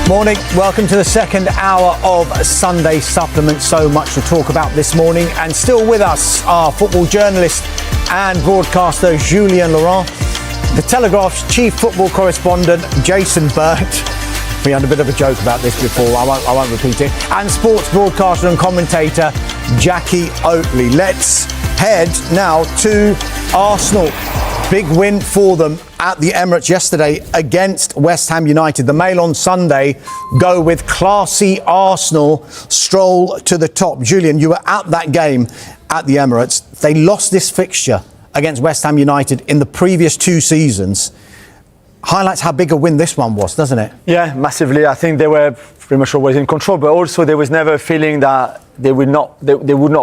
Morning, welcome to the second hour of Sunday Supplement. So much to talk about this morning, and still with us our football journalist and broadcaster Julien Laurent, the Telegraph's chief football correspondent Jason Burt. We had a bit of a joke about this before, I won't repeat it, and sports broadcaster and commentator Jackie Oatley. Let's head now to Arsenal. Big win for them at the Emirates yesterday against West Ham United. The Mail on Sunday go with classy Arsenal stroll to the top. Julian, you were at that game at the Emirates. They lost this fixture against West Ham United in the previous two seasons. Highlights how big a win this one was, doesn't it? Yeah, massively. I think they were pretty much always in control, but also there was never a feeling that they would not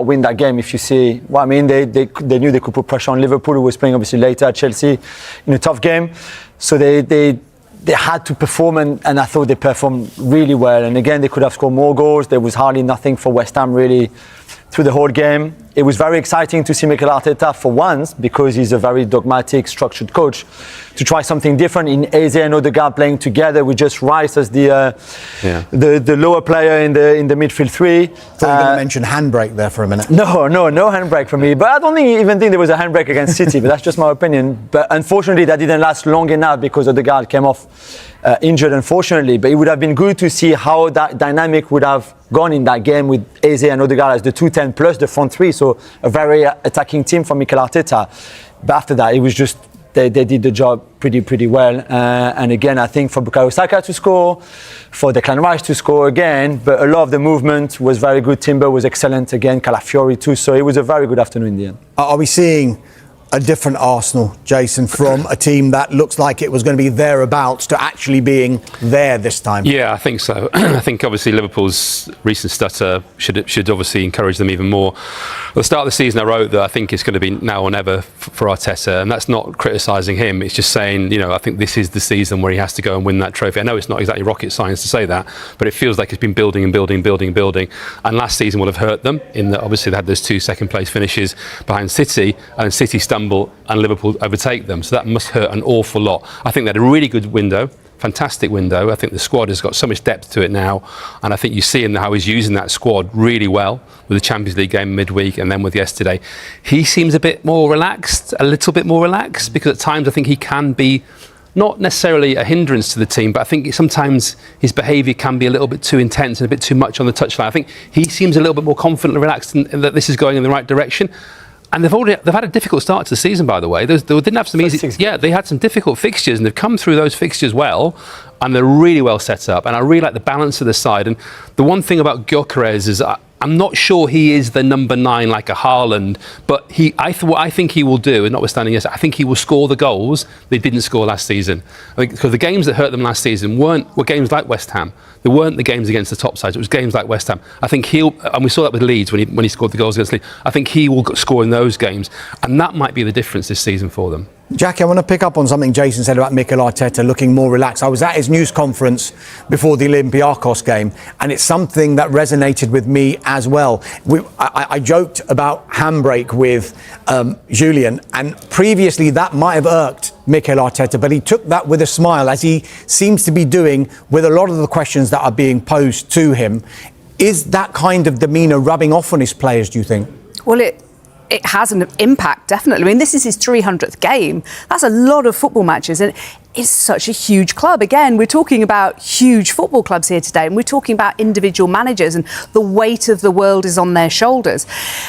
win that game. If you see what I mean, they knew they could put pressure on Liverpool, who was playing obviously later at Chelsea in a tough game. So they had to perform, and I thought they performed really well. And again, they could have scored more goals. There was hardly nothing for West Ham really through the whole game. It was very exciting to see Mikel Arteta for once, because he's a very dogmatic, structured coach, to try something different in Eze and Odegaard playing together with just Rice as the lower player in the midfield three. Thought you were going to mention handbrake there for a minute. No handbrake for me. But I don't even think there was a handbrake against City, but that's just my opinion. But unfortunately, that didn't last long enough because Odegaard came off injured, unfortunately. But it would have been good to see how that dynamic would have gone in that game with Eze and Odegaard as the 2-10 plus the front three. So a very attacking team from Mikel Arteta. But after that, it was just they did the job pretty well. And again, I think for Bukayo Saka to score, for Declan Rice to score again, but a lot of the movement was very good. Timber was excellent again, Calafiori too. So it was a very good afternoon in the end. Are we seeing a different Arsenal, Jason, from a team that looks like it was going to be thereabouts to actually being there this time? Yeah, I think so. I think obviously Liverpool's recent stutter should obviously encourage them even more. At the start of the season, I wrote that I think it's going to be now or never for Arteta, and that's not criticising him. It's just saying, I think this is the season where he has to go and win that trophy. I know it's not exactly rocket science to say that, but it feels like it's been building and building. And last season would have hurt them in that obviously they had those two second-place finishes behind City, and City stumbled and Liverpool overtake them. So that must hurt an awful lot. I think they had a really good window, fantastic window. I think the squad has got so much depth to it now, and I think you see him how he's using that squad really well with the Champions League game midweek and then with yesterday. He seems a little bit more relaxed, because at times I think he can be not necessarily a hindrance to the team, but I think sometimes his behaviour can be a little bit too intense and a bit too much on the touchline. I think he seems a little bit more confident and relaxed in that this is going in the right direction. And they've had a difficult start to the season, by the way. They didn't have some easy. Yeah, they had some difficult fixtures, and they've come through those fixtures well, and they're really well set up. And I really like the balance of the side. And the one thing about Gyökeres is I'm not sure he is the number 9 like a Haaland, but what I think he will do, and notwithstanding this, I think he will score the goals they didn't score last season. I think because the games that hurt them last season were games like West Ham. They weren't the games against the top sides. It was games like West Ham. I think and we saw that with Leeds when he scored the goals against Leeds. I think he will score in those games, and that might be the difference this season for them. Jackie, I want to pick up on something Jason said about Mikel Arteta looking more relaxed. I was at his news conference before the Olympiacos game, and it's something that resonated with me as well. I joked about handbrake with Julien, and previously that might have irked Mikel Arteta, but he took that with a smile, as he seems to be doing with a lot of the questions that are being posed to him. Is that kind of demeanour rubbing off on his players, do you think? Well, it has an impact, definitely. I mean, this is his 300th game. That's a lot of football matches, and it's such a huge club. Again, we're talking about huge football clubs here today, and we're talking about individual managers, and the weight of the world is on their shoulders.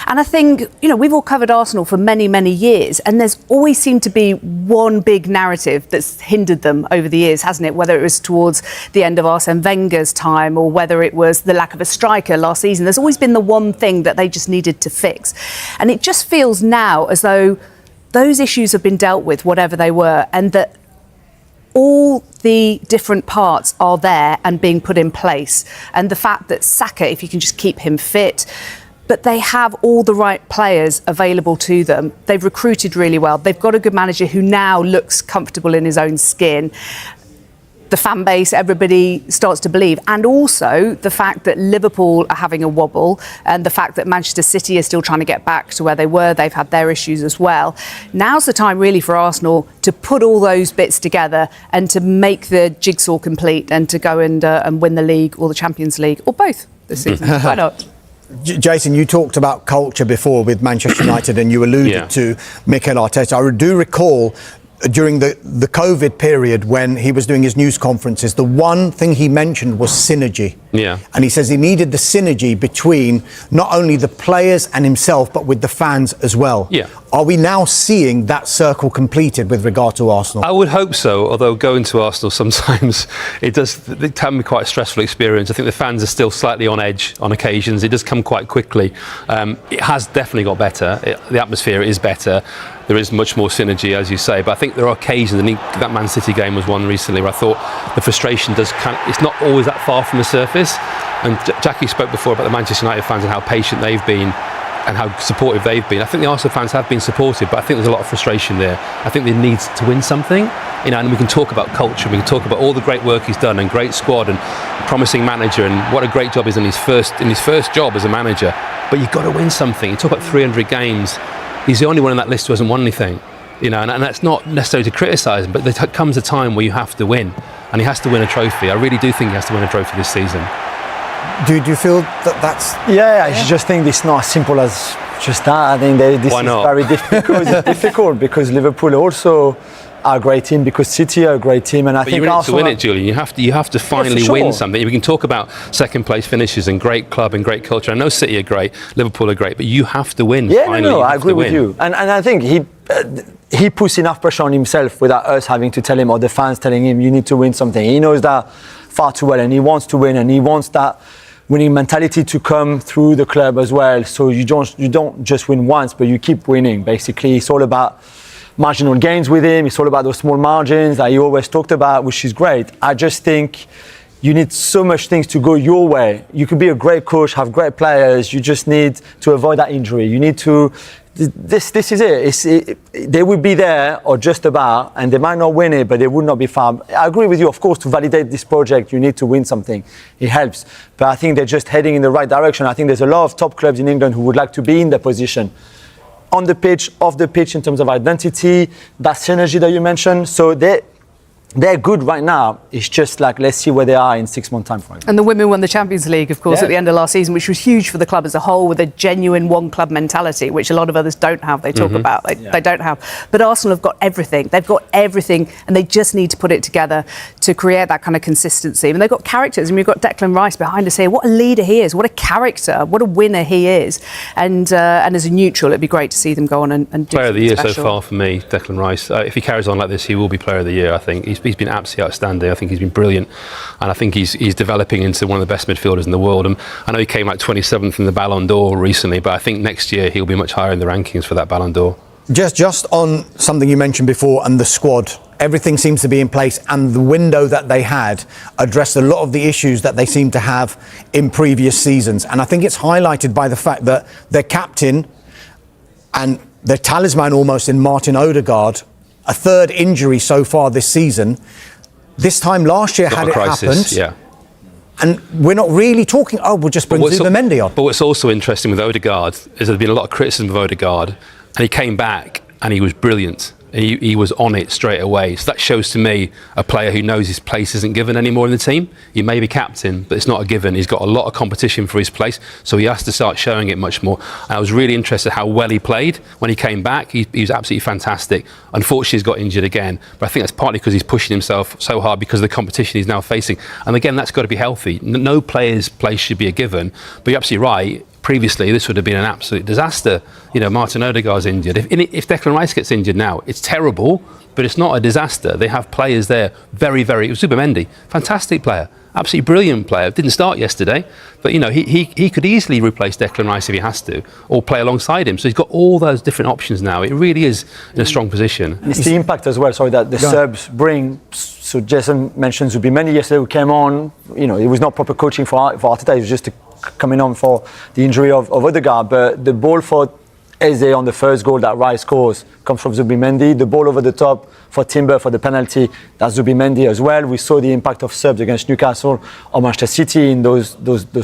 And I think, we've all covered Arsenal for many, many years, and there's always seemed to be one big narrative that's hindered them over the years, hasn't it? Whether it was towards the end of Arsene Wenger's time, or whether it was the lack of a striker last season. There's always been the one thing that they just needed to fix. And it just feels now as though those issues have been dealt with, whatever they were, and that all the different parts are there and being put in place. And the fact that Saka, if you can just keep him fit, but they have all the right players available to them. They've recruited really well. They've got a good manager who now looks comfortable in his own skin. the fan base, everybody starts to believe. And also the fact that Liverpool are having a wobble and the fact that Manchester City are still trying to get back to where they were. They've had their issues as well. Now's the time really for Arsenal to put all those bits together and to make the jigsaw complete and to go and win the league or the Champions League or both this season. Why not? Jason, you talked about culture before with Manchester United and you alluded to Mikel Arteta. I do recall during the COVID period when he was doing his news conferences, the one thing he mentioned was synergy. Yeah. And he says he needed the synergy between not only the players and himself, but with the fans as well. Yeah. Are we now seeing that circle completed with regard to Arsenal? I would hope so, although going to Arsenal sometimes it can be quite a stressful experience. I think the fans are still slightly on edge on occasions. It does come quite quickly. It has definitely got better. The atmosphere is better. There is much more synergy, as you say, but I think there are occasions, and that Man City game was one recently where I thought the frustration it's not always that far from the surface. And Jackie spoke before about the Manchester United fans and how patient they've been and how supportive they've been. I think the Arsenal fans have been supportive, but I think there's a lot of frustration there. I think they need to win something, and we can talk about culture, we can talk about all the great work he's done and great squad and promising manager and what a great job he's done in his first job as a manager. But you've got to win something. You talk about 300 games. He's the only one on that list who hasn't won anything, and that's not necessarily to criticise him, but there comes a time where you have to win, and he has to win a trophy. I really do think he has to win a trophy this season. Do you feel that's... I just think it's not as simple as just that. I think this is very difficult. It's difficult because Liverpool also are a great team, because City are a great team, and I think you're in it to Arsenal win it, Julian. You have to finally win something. We can talk about second place finishes and great club and great culture. I know City are great, Liverpool are great, but you have to win. I agree with you, and I think he puts enough pressure on himself without us having to tell him, or the fans telling him, you need to win something. He knows that far too well, and he wants to win, and he wants that winning mentality to come through the club as well. So you don't just win once, but you keep winning. Basically, it's all about marginal gains with him. It's all about those small margins that he always talked about, which is great. I just think you need so much things to go your way. You could be a great coach, have great players. You just need to avoid that injury. You need to. This is it. They will be there or just about, and they might not win it, but they would not be far. I agree with you, of course, to validate this project, you need to win something. It helps. But I think they're just heading in the right direction. I think there's a lot of top clubs in England who would like to be in their position. On the pitch, off the pitch, in terms of identity, that synergy that you mentioned. So they're good right now. It's just like, let's see where they are in 6 months' time, for example. And the women won the Champions League, of course, at the end of last season, which was huge for the club as a whole, with a genuine one-club mentality, which a lot of others don't have. They talk about, they don't have. But Arsenal have got everything. They've got everything, and they just need to put it together to create that kind of consistency. And they've got characters. I mean, we've got Declan Rice behind us here. What a leader he is. What a character. What a winner he is. And as a neutral, it'd be great to see them go on and do Player of the year special. so far for me, Declan Rice. If he carries on like this, he will be Player of the Year, I think. He's been absolutely outstanding. I think he's been brilliant, and I think he's developing into one of the best midfielders in the world. And I know he came out 27th in the Ballon d'Or recently, but I think next year he'll be much higher in the rankings for that Ballon d'Or. Just on something you mentioned before and the squad, everything seems to be in place, and the window that they had addressed a lot of the issues that they seem to have in previous seasons. And I think it's highlighted by the fact that their captain and their talisman almost in Martin Odegaard, a third injury so far this season. This time last year had it happened. Yeah. And we're not really talking, we'll just bring Zubimendi on. But what's also interesting with Odegaard is there's been a lot of criticism of Odegaard, and he came back and he was brilliant. He was on it straight away. So that shows to me a player who knows his place isn't given anymore in the team. He may be captain, but it's not a given. He's got a lot of competition for his place, so he has to start showing it much more. And I was really interested how well he played when he came back. He was absolutely fantastic. Unfortunately, he's got injured again, but I think that's partly because he's pushing himself so hard because of the competition he's now facing. And again, that's got to be healthy. No player's place should be a given, but you're absolutely right. Previously, this would have been an absolute disaster. Martin Odegaard's injured. If Declan Rice gets injured now, it's terrible, but it's not a disaster. They have players there, very, very... Zubimendi, fantastic player, absolutely brilliant player. Didn't start yesterday, but he could easily replace Declan Rice if he has to, or play alongside him. So he's got all those different options now. It really is in a strong position. And it's the impact as well, that the subs bring. So Jason mentioned Zubimendi yesterday, who came on. It was not proper coaching for Arteta. It was just coming on for the injury of Odegaard. But the ball for Eze on the first goal that Rice scores comes from Zubimendi. The ball over the top for Timber for the penalty, that's Zubimendi as well. We saw the impact of subs against Newcastle or Manchester City in those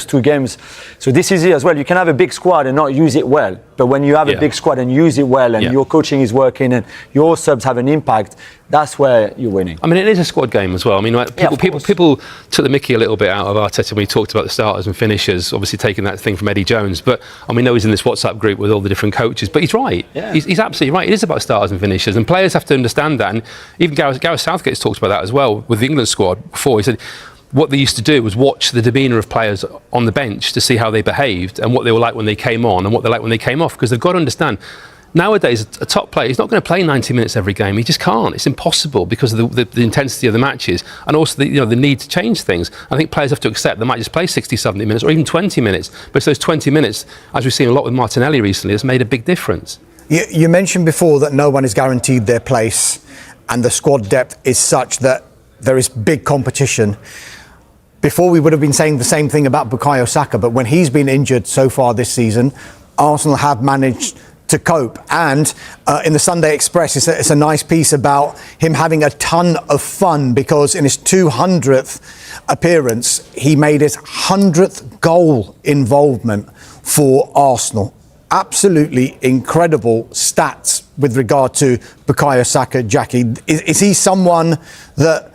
two games. So this is it as well. You can have a big squad and not use it well. But when you have a big squad and use it well and your coaching is working and your subs have an impact, that's where you're winning. I mean, it is a squad game as well. I mean, like, people took the mickey a little bit out of Arteta when he talked about the starters and finishers, obviously taking that thing from Eddie Jones. But and we know he's in this WhatsApp group with all the different coaches. But he's right. Yeah. He's absolutely right. It is about starters and finishers, and players have to understand that. And even Gareth Southgate's talked about that as well with the England squad before. He said what they used to do was watch the demeanour of players on the bench to see how they behaved and what they were like when they came on and what they're like when they came off, because they've got to understand. Nowadays, a top player, he's not going to play 90 minutes every game. He just can't. It's impossible because of the intensity of the matches and also the need to change things. I think players have to accept they might just play 60, 70 minutes or even 20 minutes. But it's those 20 minutes, as we've seen a lot with Martinelli recently, has made a big difference. You mentioned before that no one is guaranteed their place and the squad depth is such that there is big competition. Before we would have been saying the same thing about Bukayo Saka, but when he's been injured so far this season, Arsenal have managed to cope. And in the Sunday Express, it's a nice piece about him having a ton of fun because in his 200th appearance, he made his 100th goal involvement for Arsenal. Absolutely incredible stats with regard to Bukayo Saka, Jackie. Is he someone that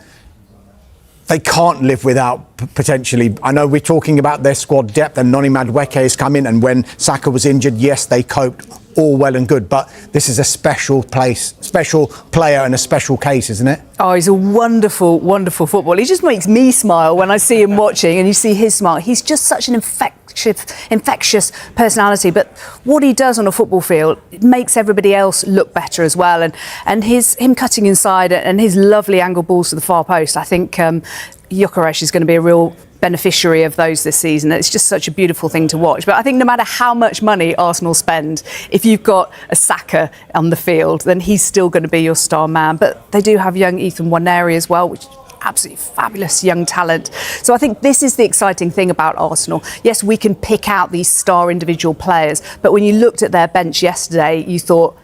they can't live without, potentially? I know we're talking about their squad depth and Noni Madueke has come in, and when Saka was injured, yes, they coped, all well and good, but this is a special player and a special case, isn't it? Oh, he's a wonderful, wonderful footballer. He just makes me smile when I see him watching and you see his smile. He's just such an infectious personality, but what he does on a football field, it makes everybody else look better as well. And him cutting inside and his lovely angle balls to the far post, I think Gyökeres is going to be a real beneficiary of those this season. It's just such a beautiful thing to watch. But I think no matter how much money Arsenal spend, if you've got a Saka on the field, then he's still going to be your star man. But they do have young Ethan Nwaneri as well, which is absolutely fabulous young talent. So I think this is the exciting thing about Arsenal. Yes, we can pick out these star individual players, but when you looked at their bench yesterday, you thought,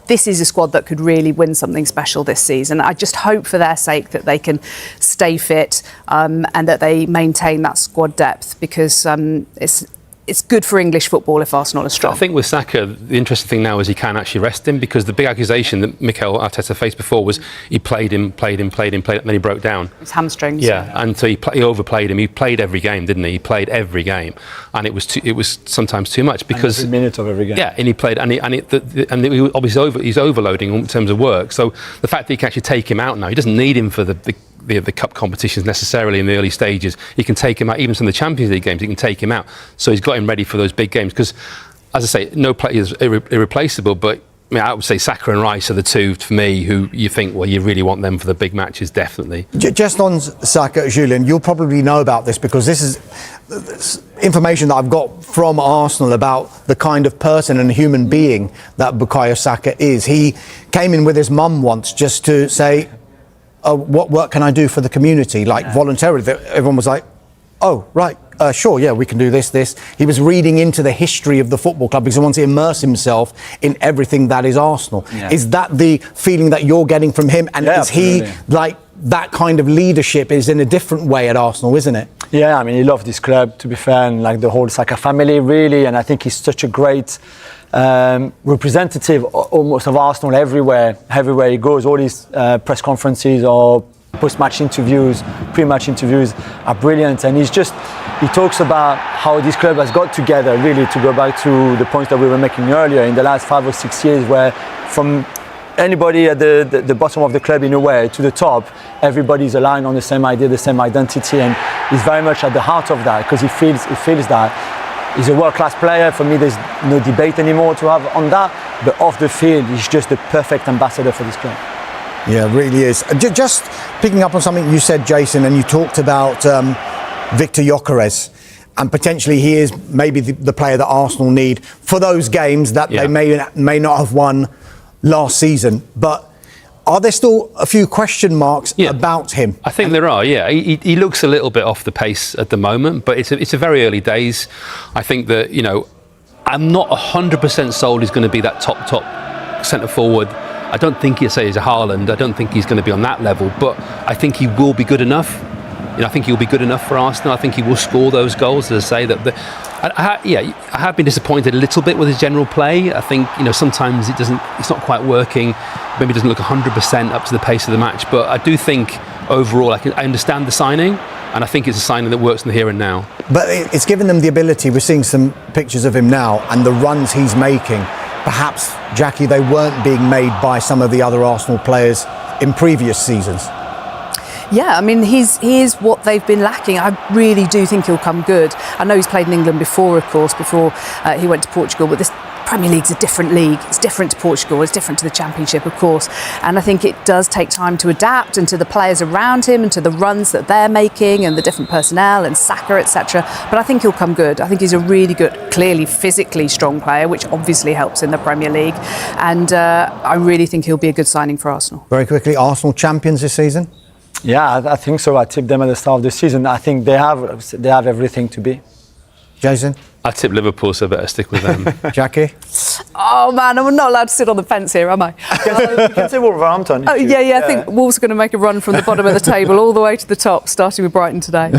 this is a squad that could really win something special this season. I just hope for their sake that they can stay fit and that they maintain that squad depth, because it's good for English football if Arsenal are strong. I think with Saka, the interesting thing now is he can actually rest him, because the big accusation that Mikel Arteta faced before was he played him, and then he broke down. His hamstrings. Yeah, and so he overplayed him. He played every game, didn't he? He played every game, and it was sometimes too much, because every minute of every game. Yeah, and he played, and he obviously he's overloading in terms of work. So the fact that he can actually take him out now, he doesn't need him for the cup competitions necessarily in the early stages. He can take him out, even some of the Champions League games, he can take him out. So he's got him ready for those big games, because, as I say, no player is irreplaceable, but I mean, I would say Saka and Rice are the two, for me, who you think, well, you really want them for the big matches, definitely. Just on Saka, Julian, you'll probably know about this, because this is information that I've got from Arsenal about the kind of person and human being that Bukayo Saka is. He came in with his mum once just to say, what work can I do for the community? Like voluntarily, everyone was like, oh, right, sure, yeah, we can do this. He was reading into the history of the football club because he wants to immerse himself in everything that is Arsenal. Yeah. Is that the feeling that you're getting from him? And is he like that kind of leadership is in a different way at Arsenal, isn't it? Yeah, I mean, he loved this club, to be fair, and like the whole Saka family, really. And I think he's such a great representative almost of Arsenal everywhere he goes. All his press conferences or post-match interviews, pre-match interviews are brilliant, and he talks about how this club has got together, really, to go back to the points that we were making earlier, in the last 5 or 6 years, where from anybody at the bottom of the club, in a way, to the top, everybody's aligned on the same idea, the same identity, and he's very much at the heart of that, because he feels that. He's a world-class player. For me, there's no debate anymore to have on that, but off the field, he's just the perfect ambassador for this club. Yeah, really is. Just picking up on something you said, Jason, and you talked about Victor Gyökeres, and potentially he is maybe the player that Arsenal need for those games that they may not have won last season. But are there still a few question marks about him? I think there are, yeah. He looks a little bit off the pace at the moment, but it's a very early days. I think that, I'm not 100% sold he's going to be that top centre forward. I don't think he's a Haaland. I don't think he's going to be on that level, but I think he will be good enough. I think he'll be good enough for Arsenal. I think he will score those goals. As I say, I have been disappointed a little bit with his general play. I think sometimes it's not quite working. Maybe it doesn't look 100% up to the pace of the match. But I do think overall, I understand the signing, and I think it's a signing that works in the here and now. But it's given them the ability. We're seeing some pictures of him now, and the runs he's making. Perhaps, Jackie, they weren't being made by some of the other Arsenal players in previous seasons. Yeah, I mean, he is what they've been lacking. I really do think he'll come good. I know he's played in England before, of course, before he went to Portugal, but this Premier League's a different league. It's different to Portugal, it's different to the Championship, of course. And I think it does take time to adapt, and to the players around him, and to the runs that they're making, and the different personnel, and Saka, etc. But I think he'll come good. I think he's a really good, clearly physically strong player, which obviously helps in the Premier League. And I really think he'll be a good signing for Arsenal. Very quickly, Arsenal champions this season? Yeah, I think so. I tipped them at the start of the season. I think they have everything to be. Jason? I tip Liverpool, so I better stick with them. Jackie? Oh man, I'm not allowed to sit on the fence here, am I? You can say Wolverhampton. Yeah, I think Wolves are going to make a run from the bottom of the table all the way to the top, starting with Brighton today.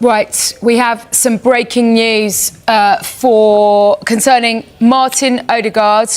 Right, we have some breaking news concerning Martin Odegaard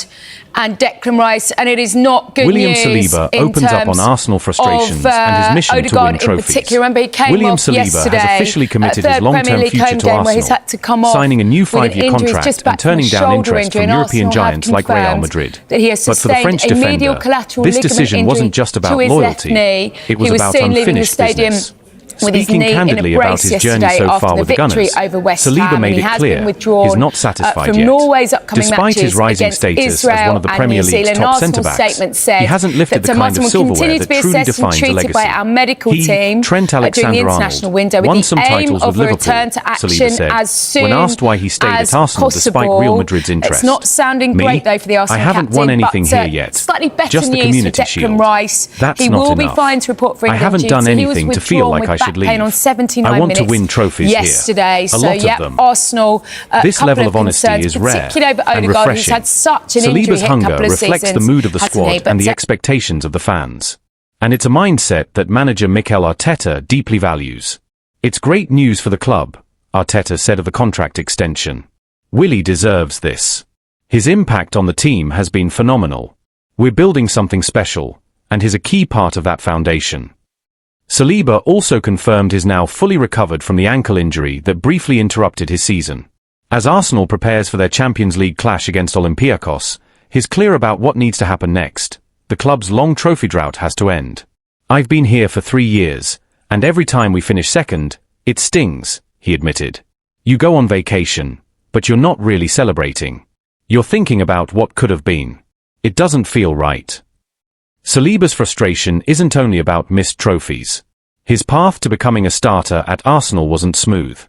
and Declan Rice, and it is not good William news. Saliba opens up on Arsenal frustrations and his mission to win trophies. In particular, remember, he came William off Saliba yesterday, has officially committed his long-term future to where he's had to come Arsenal, off signing a new with an 5-year injury. He's contract just back and turning from a down shoulder interest injury, from and European Arsenal have giants like Real confirmed Madrid. that he has But for the sustained French a medial defender, collateral this ligament decision injury wasn't just about to his left loyalty, knee. it was He was about seen leaving the unfinished stadium business. with his Speaking knee in a candidly about brace his journey yesterday so after far the with the victory Gunners, over West Saliba Ham, made and he it has clear been withdrawn he's not satisfied from yet. Norway's upcoming Despite his matches rising against status as Israel one of the and Premier New League's Zealand. top Arsenal centre-backs, statement said he hasn't lifted that the kind of Martin will silverware continue to that be truly assessed and defines a treated legacy. by our medical He, team Trent during the Alexander-Arnold, international window with won the some aim titles of with a Liverpool, return to action Saliba said, as soon when asked why he stayed as at Arsenal despite possible. Real Madrid's interest. It's not sounding Me? great though for the Arsenal I haven't captain, won anything but, here yet. Slightly better Just the news Community for Declan Shield. Rice. That's He not will be enough. fine to report for I England haven't done duty. He was anything to feel withdrawn like I with back should leave. pain on 79 I want to minutes win trophies here. yesterday. A So lot of yeah, them. Arsenal. This couple level of honesty concerns, is rare particularly over and Odegaard, who's refreshing. had such an injury Saliba's hit hunger couple of reflects the seasons, mood of the hasn't he? squad and the expectations of the fans. And it's a mindset that manager Mikel Arteta deeply values. It's great news for the club, Arteta said of the contract extension. Willie deserves this. His impact on the team has been phenomenal. We're building something special, and he's a key part of that foundation. Saliba also confirmed he's now fully recovered from the ankle injury that briefly interrupted his season. As Arsenal prepares for their Champions League clash against Olympiacos, he's clear about what needs to happen next. The club's long trophy drought has to end. I've been here for 3 years, and every time we finish second, it stings, he admitted. You go on vacation, but you're not really celebrating. You're thinking about what could have been. It doesn't feel right. Saliba's frustration isn't only about missed trophies. His path to becoming a starter at Arsenal wasn't smooth.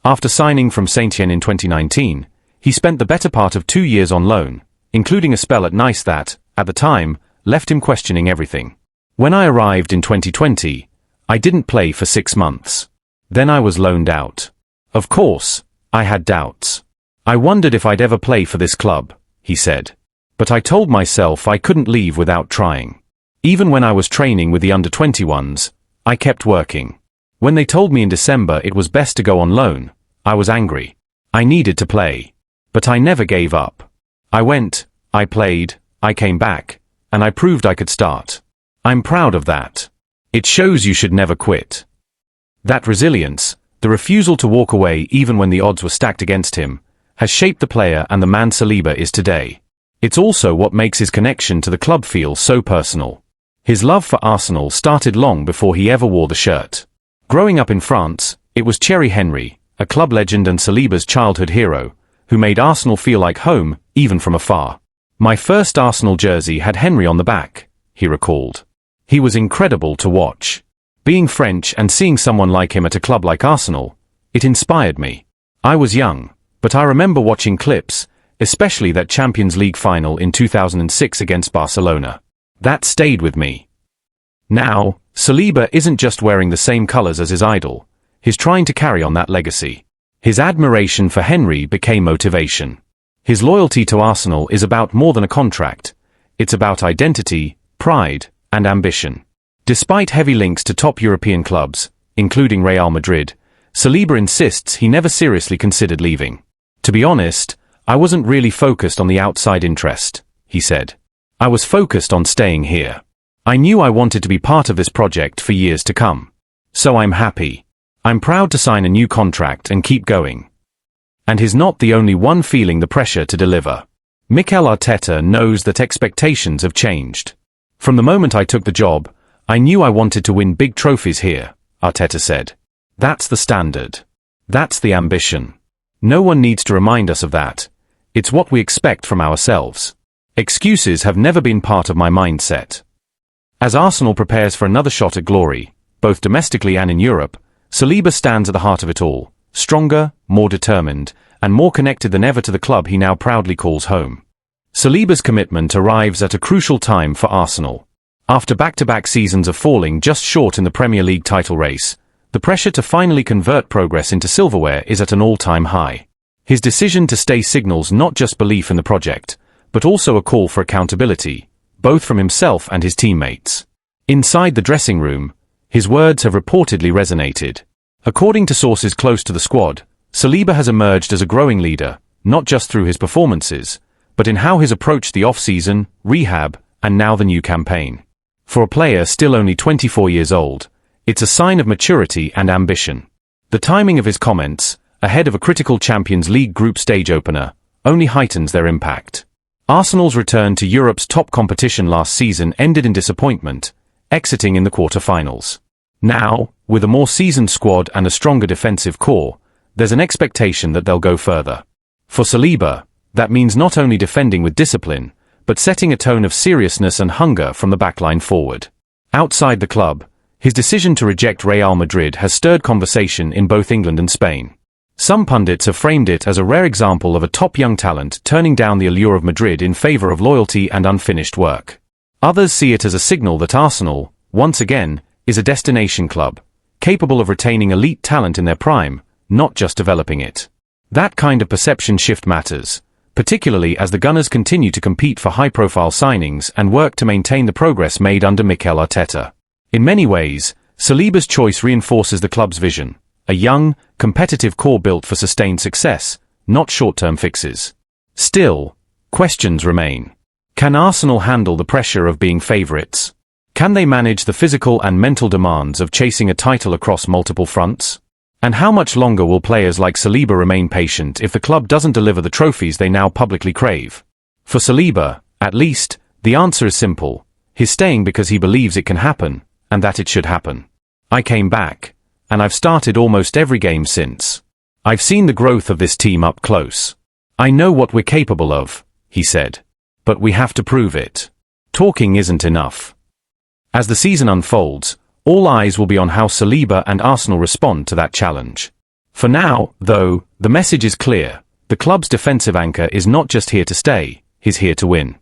After signing from Saint-Étienne in 2019, he spent the better part of 2 years on loan, including a spell at Nice that, at the time, left him questioning everything. When I arrived in 2020, I didn't play for 6 months. Then I was loaned out. Of course, I had doubts. I wondered if I'd ever play for this club, he said. But I told myself I couldn't leave without trying. Even when I was training with the under-21s, I kept working. When they told me in December it was best to go on loan, I was angry. I needed to play. But I never gave up. I went, I played, I came back, and I proved I could start. I'm proud of that. It shows you should never quit. That resilience, the refusal to walk away even when the odds were stacked against him, has shaped the player and the man Saliba is today. It's also what makes his connection to the club feel so personal. His love for Arsenal started long before he ever wore the shirt. Growing up in France, it was Thierry Henry, a club legend and Saliba's childhood hero, who made Arsenal feel like home, even from afar. My first Arsenal jersey had Henry on the back, he recalled. He was incredible to watch. Being French and seeing someone like him at a club like Arsenal, it inspired me. I was young, but I remember watching clips, especially that Champions League final in 2006 against Barcelona. That stayed with me. Now, Saliba isn't just wearing the same colours as his idol, he's trying to carry on that legacy. His admiration for Henry became motivation. His loyalty to Arsenal is about more than a contract. It's about identity, pride, and ambition. Despite heavy links to top European clubs, including Real Madrid, Saliba insists he never seriously considered leaving. To be honest, I wasn't really focused on the outside interest, he said. I was focused on staying here. I knew I wanted to be part of this project for years to come. So I'm happy. I'm proud to sign a new contract and keep going. And he's not the only one feeling the pressure to deliver. Mikel Arteta knows that expectations have changed. From the moment I took the job, I knew I wanted to win big trophies here, Arteta said. That's the standard. That's the ambition. No one needs to remind us of that. It's what we expect from ourselves. Excuses have never been part of my mindset. As Arsenal prepares for another shot at glory, both domestically and in Europe, Saliba stands at the heart of it all, stronger, more determined, and more connected than ever to the club he now proudly calls home. Saliba's commitment arrives at a crucial time for Arsenal. After back-to-back seasons of falling just short in the Premier League title race, the pressure to finally convert progress into silverware is at an all-time high. His decision to stay signals not just belief in the project, but also a call for accountability, both from himself and his teammates. Inside the dressing room, his words have reportedly resonated. According to sources close to the squad, Saliba has emerged as a growing leader, not just through his performances, but in how he's approached the off-season, rehab, and now the new campaign. For a player still only 24 years old, it's a sign of maturity and ambition. The timing of his comments, ahead of a critical Champions League group stage opener, only heightens their impact. Arsenal's return to Europe's top competition last season ended in disappointment, exiting in the quarter-finals. Now, with a more seasoned squad and a stronger defensive core, there's an expectation that they'll go further. For Saliba, that means not only defending with discipline, but setting a tone of seriousness and hunger from the backline forward. Outside the club, his decision to reject Real Madrid has stirred conversation in both England and Spain. Some pundits have framed it as a rare example of a top young talent turning down the allure of Madrid in favor of loyalty and unfinished work. Others see it as a signal that Arsenal, once again, is a destination club, capable of retaining elite talent in their prime, not just developing it. That kind of perception shift matters, particularly as the Gunners continue to compete for high-profile signings and work to maintain the progress made under Mikel Arteta. In many ways, Saliba's choice reinforces the club's vision, a young, competitive core built for sustained success, not short-term fixes. Still, questions remain. Can Arsenal handle the pressure of being favourites? Can they manage the physical and mental demands of chasing a title across multiple fronts? And how much longer will players like Saliba remain patient if the club doesn't deliver the trophies they now publicly crave? For Saliba, at least, the answer is simple. He's staying because he believes it can happen, and that it should happen. I came back, and I've started almost every game since. I've seen the growth of this team up close. I know what we're capable of, he said. But we have to prove it. Talking isn't enough. As the season unfolds, all eyes will be on how Saliba and Arsenal respond to that challenge. For now, though, the message is clear. The club's defensive anchor is not just here to stay, he's here to win.